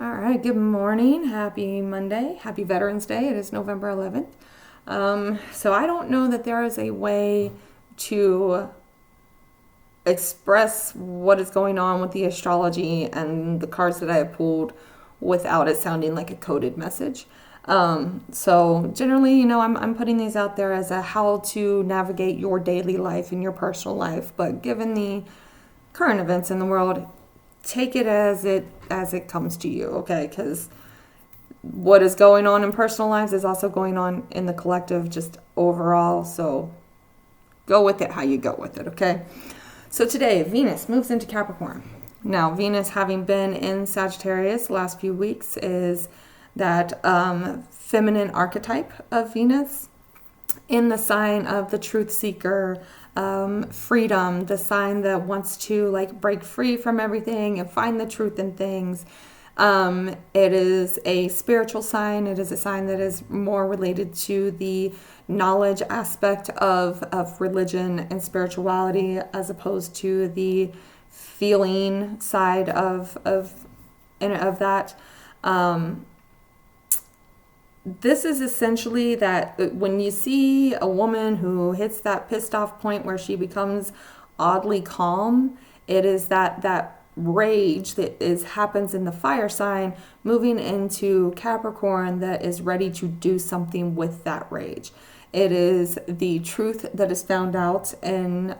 All right, good morning. Happy Monday. Happy Veterans Day. It is November 11th. So I don't know that there is a way to express what is going on with the astrology and the cards that I have pulled without it sounding like a coded message. So generally, I'm putting these out there as a how to navigate your daily life and your personal life. But given the current events in the world, take it as it comes to you, okay? Because what is going on in personal lives is also going on in the collective, just overall. So go with it how you go with it, okay? So today, Venus moves into Capricorn. Now, Venus, having been in Sagittarius the last few weeks, is that feminine archetype of Venus in the sign of the truth seeker, freedom, the sign that wants to break free from everything and find the truth in things. It is a spiritual sign. It is a sign that is more related to the knowledge aspect of religion and spirituality as opposed to the feeling side of that. This is essentially that when you see a woman who hits that pissed off point where she becomes oddly calm, it is that rage that happens in the fire sign moving into Capricorn that is ready to do something with that rage. It is the truth that is found out in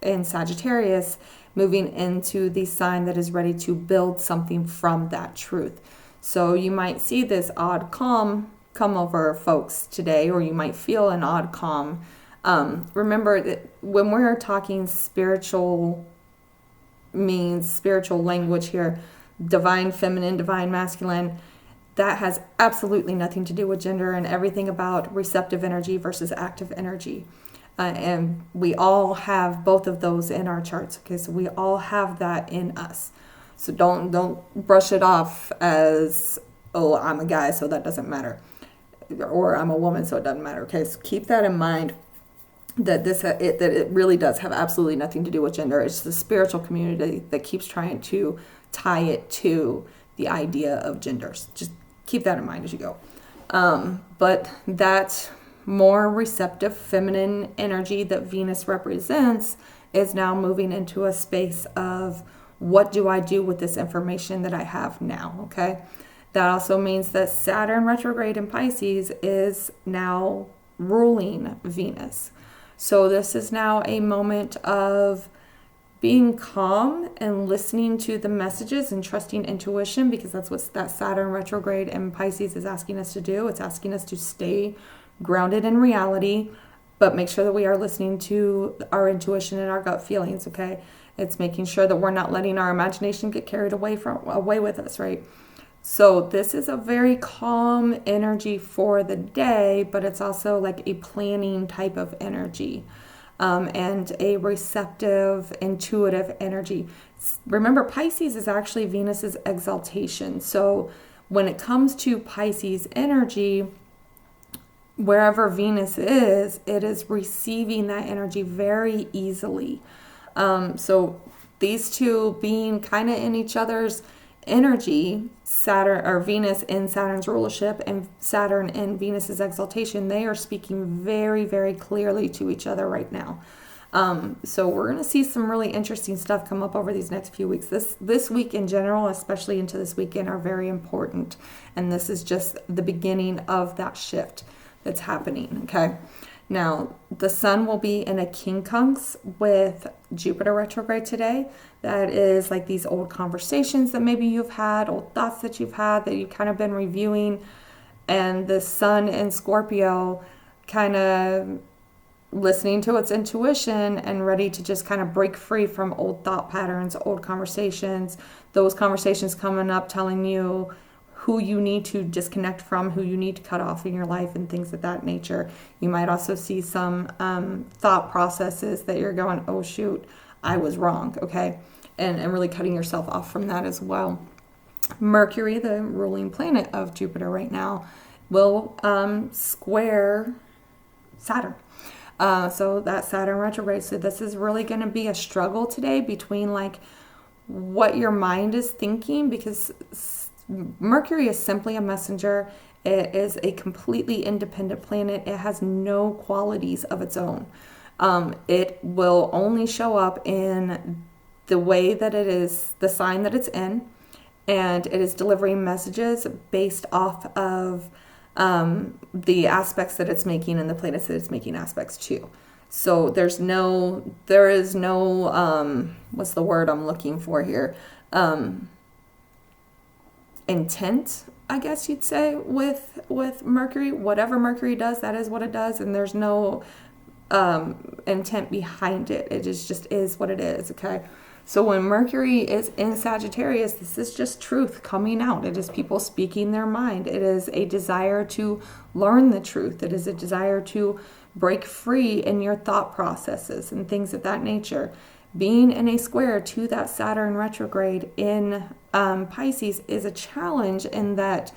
Sagittarius moving into the sign that is ready to build something from that truth. So you might see this odd calm come over folks today, or you might feel an odd calm. Remember that when we're talking spiritual language here, divine feminine, divine masculine, that has absolutely nothing to do with gender and everything about receptive energy versus active energy. And we all have both of those in our charts. Okay, so we all have that in us. So don't brush it off as, oh, I'm a guy, so that doesn't matter, or I'm a woman, so it doesn't matter. Okay, so keep that in mind. That it really does have absolutely nothing to do with gender. It's the spiritual community that keeps trying to tie it to the idea of genders. Just keep that in mind as you go. But that more receptive feminine energy that Venus represents is now moving into a space of, what do I do with this information that I have now, okay? That also means that Saturn retrograde in Pisces is now ruling Venus. So this is now a moment of being calm and listening to the messages and trusting intuition, because that's what that Saturn retrograde in Pisces is asking us to do. It's asking us to stay grounded in reality, but make sure that we are listening to our intuition and our gut feelings, okay? It's making sure that we're not letting our imagination get carried away with us, right? So this is a very calm energy for the day, but it's also like a planning type of energy, and a receptive, intuitive energy. Remember, Pisces is actually Venus's exaltation. So when it comes to Pisces energy, wherever Venus is, it is receiving that energy very easily. So these two being kind of in each other's energy, Saturn or Venus in Saturn's rulership and Saturn in Venus's exaltation, they are speaking very, very clearly to each other right now. So we're going to see some really interesting stuff come up over these next few weeks. This week in general, especially into this weekend, are very important. And this is just the beginning of that shift that's happening, okay? Now, the sun will be in a quincunx with Jupiter retrograde today. That is like these old conversations that maybe you've had, old thoughts that you've had that you've kind of been reviewing. And the sun in Scorpio kind of listening to its intuition and ready to just kind of break free from old thought patterns, old conversations. Those conversations coming up telling you who you need to disconnect from, who you need to cut off in your life, and things of that nature. You might also see some thought processes that you're going, oh shoot, I was wrong, okay? And really cutting yourself off from that as well. Mercury, the ruling planet of Jupiter right now, will square Saturn. So that Saturn retrograde. So this is really going to be a struggle today between what your mind is thinking, because Mercury is simply a messenger. It is a completely independent planet. It has no qualities of its own. It will only show up in the way that it is, the sign that it's in, and it is delivering messages based off of the aspects that it's making and the planets that it's making aspects to. So there is no, what's the word I'm looking for here? Intent, I guess you'd say, with Mercury. Whatever Mercury does, that is what it does, and there's no intent behind it. It just is what it is, okay? So when Mercury is in Sagittarius, this is just truth coming out. It is people speaking their mind. It is a desire to learn the truth. It is a desire to break free in your thought processes and things of that nature. Being in a square to that Saturn retrograde in Pisces is a challenge, in that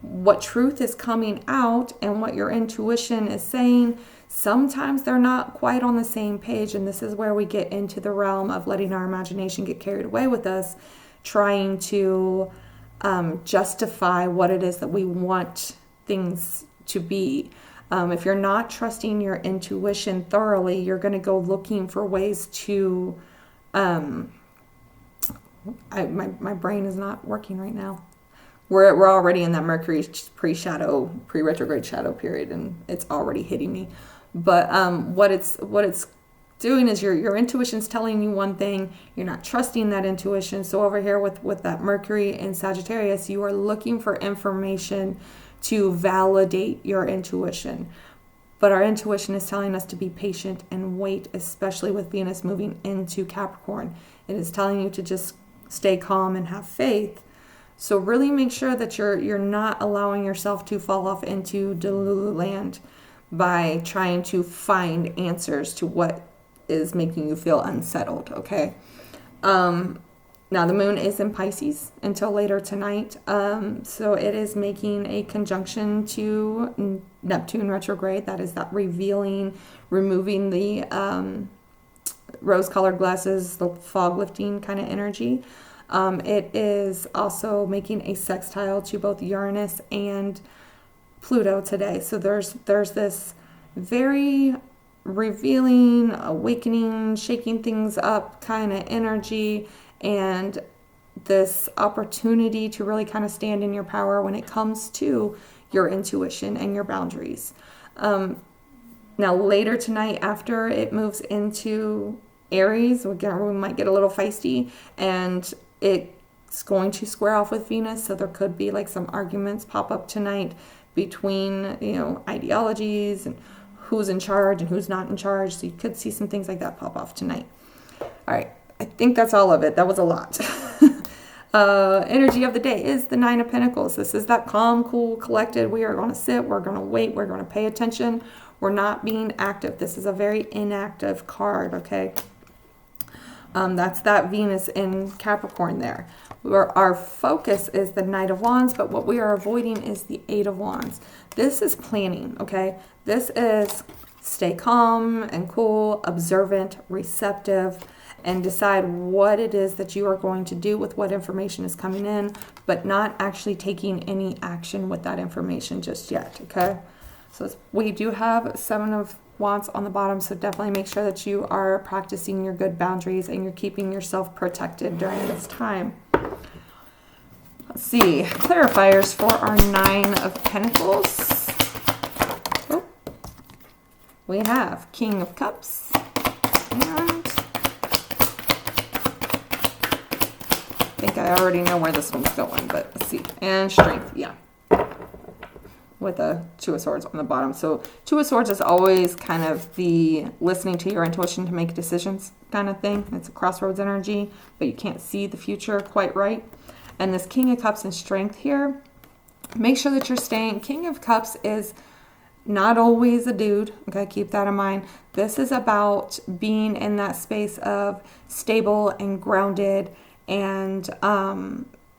what truth is coming out and what your intuition is saying, sometimes they're not quite on the same page. And this is where we get into the realm of letting our imagination get carried away with us, trying to justify what it is that we want things to be. If you're not trusting your intuition thoroughly, you're going to go looking for ways to my brain is not working right now. We're already in that Mercury pre-retrograde shadow period, and it's already hitting me. But what it's doing is your intuition's telling you one thing, you're not trusting that intuition. So over here with that Mercury in Sagittarius, you are looking for information to validate your intuition. But our intuition is telling us to be patient and wait, especially with Venus moving into Capricorn. It is telling you to just stay calm and have faith. So really make sure that you're not allowing yourself to fall off into Delulu land by trying to find answers to what is making you feel unsettled, okay? Now the moon is in Pisces until later tonight, so it is making a conjunction to Neptune retrograde. That is that removing the rose-colored glasses, the fog lifting kind of energy. It is also making a sextile to both Uranus and Pluto today. So there's this very revealing, awakening, shaking things up kind of energy, and this opportunity to really kind of stand in your power when it comes to your intuition and your boundaries. Now later tonight, after it moves into Aries, we might get a little feisty, and it's going to square off with Venus, so there could be like some arguments pop up tonight between, ideologies and who's in charge and who's not in charge. So you could see some things like that pop off tonight. All right, I think that's all of it. That was a lot. Energy of the day is the Nine of Pentacles. This is that calm, cool, collected. We are going to sit, we're going to wait, we're going to pay attention. We're not being active. This is a very inactive card, okay? That's that Venus in Capricorn there. Our focus is the Knight of Wands, but what we are avoiding is the Eight of Wands. This is planning, okay? This is stay calm and cool, observant, receptive, and decide what it is that you are going to do with what information is coming in, but not actually taking any action with that information just yet, okay? So we do have Seven of Wands on the bottom, so definitely make sure that you are practicing your good boundaries and you're keeping yourself protected during this time. Let's see, clarifiers for our Nine of Pentacles. Oh, we have King of Cups and I think I already know where this one's going, but let's see. And Strength, yeah. With a Two of Swords on the bottom. So Two of Swords is always kind of the listening to your intuition to make decisions kind of thing. It's a crossroads energy, but you can't see the future quite right. And this King of Cups and Strength here, make sure that you're staying. King of Cups is not always a dude, okay? Keep that in mind. This is about being in that space of stable and grounded and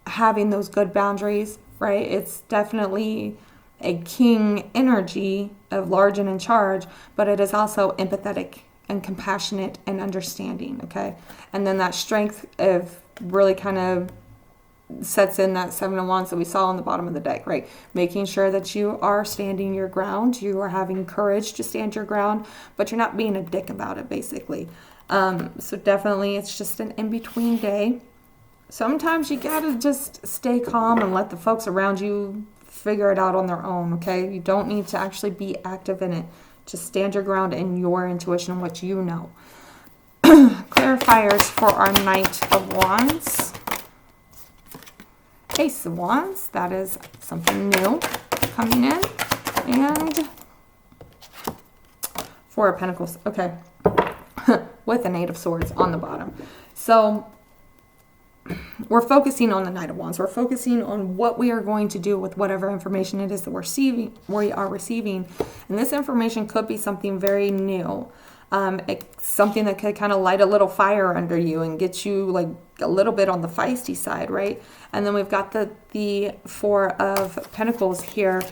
having those good boundaries, right? It's definitely a king energy of large and in charge, but it is also empathetic and compassionate and understanding, okay? And then that strength of really kind of sets in that Seven of Wands that we saw on the bottom of the deck, right? Making sure that you are standing your ground, you are having courage to stand your ground, but you're not being a dick about it, basically. So definitely it's just an in-between day. Sometimes you gotta just stay calm and let the folks around you figure it out on their own, okay? You don't need to actually be active in it. Just stand your ground in your intuition and what you know. Clarifiers for our Knight of Wands. Ace of Wands, that is something new coming in. And Four of Pentacles, okay. With an Eight of Swords on the bottom. So we're focusing on the Knight of Wands. We're focusing on what we are going to do with whatever information it is that we are receiving. And this information could be something very new. It's something that could kind of light a little fire under you and get you like a little bit on the feisty side, right? And then we've got the Four of Pentacles here.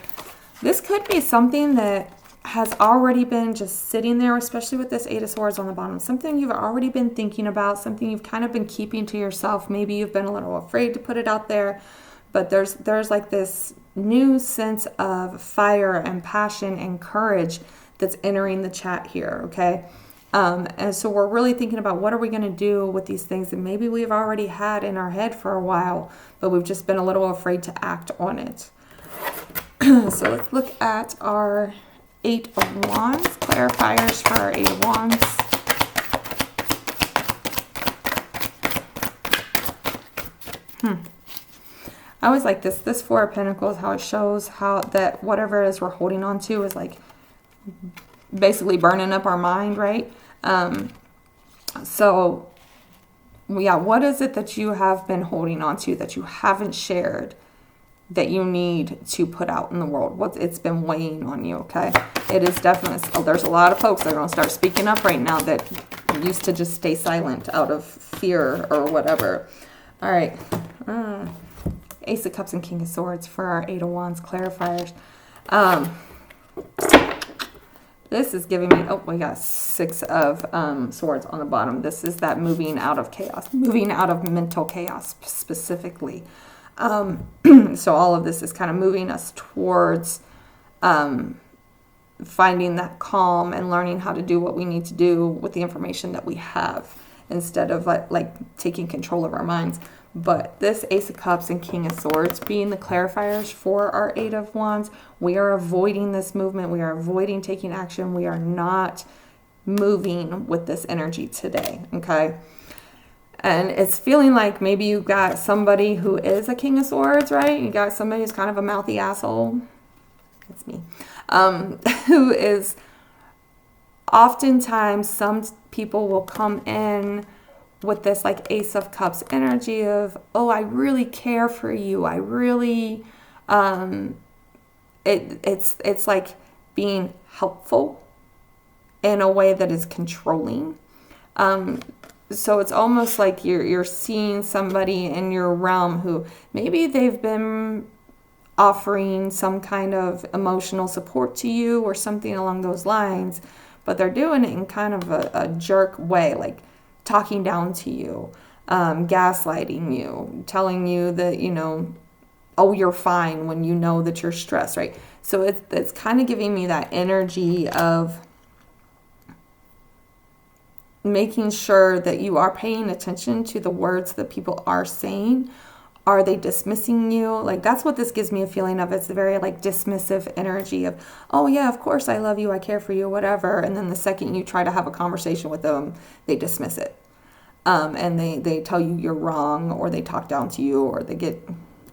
This could be something that has already been just sitting there, especially with this Eight of Swords on the bottom. Something you've already been thinking about, something you've kind of been keeping to yourself. Maybe you've been a little afraid to put it out there, but there's like this new sense of fire and passion and courage that's entering the chat here, okay? And so we're really thinking about what are we going to do with these things that maybe we've already had in our head for a while, but we've just been a little afraid to act on it. So let's look at our Eight of Wands, clarifiers for our Eight of Wands. I always like this Four of Pentacles, how it shows how that whatever it is we're holding on to is like basically burning up our mind, right? So yeah, what is it that you have been holding on to that you haven't shared that you need to put out in the world? It's been weighing on you, okay? It is definitely, there's a lot of folks that are going to start speaking up right now that used to just stay silent out of fear or whatever. All right. Ace of Cups and King of Swords for our Eight of Wands clarifiers. This is giving me, oh, we got Six of Swords on the bottom. This is that moving out of chaos, moving out of mental chaos specifically. So all of this is kind of moving us towards finding that calm and learning how to do what we need to do with the information that we have instead of like taking control of our minds. But this Ace of Cups and King of Swords being the clarifiers for our Eight of Wands, we are avoiding this movement. We are avoiding taking action. We are not moving with this energy today, okay? And it's feeling like maybe you got somebody who is a King of Swords, right? You got somebody who's kind of a mouthy asshole. That's me. Who is oftentimes, some people will come in with this like Ace of Cups energy of, oh, I really care for you. I really, it's like being helpful in a way that is controlling. So it's almost like you're seeing somebody in your realm who maybe they've been offering some kind of emotional support to you or something along those lines, but they're doing it in kind of a jerk way, like talking down to you, gaslighting you, telling you that, you know, oh, you're fine when you know that you're stressed, right? So it's kind of giving me that energy of making sure that you are paying attention to the words that people are saying. Are they dismissing you? Like, that's what this gives me a feeling of. It's a very like dismissive energy of, oh yeah, of course I love you, I care for you, whatever. And then the second you try to have a conversation with them, they dismiss it. And they tell you you're wrong, or they talk down to you, or they get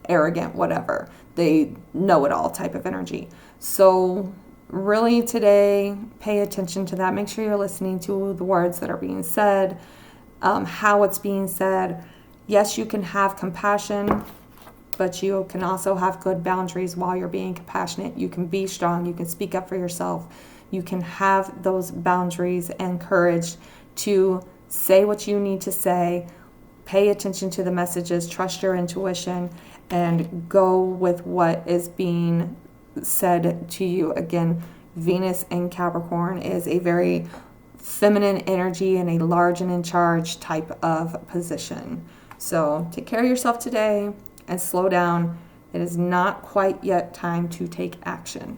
arrogant, whatever. They know it all type of energy. So really today, pay attention to that. Make sure you're listening to the words that are being said, how it's being said. Yes, you can have compassion, but you can also have good boundaries while you're being compassionate. You can be strong. You can speak up for yourself. You can have those boundaries and courage to say what you need to say. Pay attention to the messages. Trust your intuition and go with what is being said to you. Again, Venus in Capricorn is a very feminine energy in a large and in charge type of position. So take care of yourself today and slow down. It is not quite yet time to take action.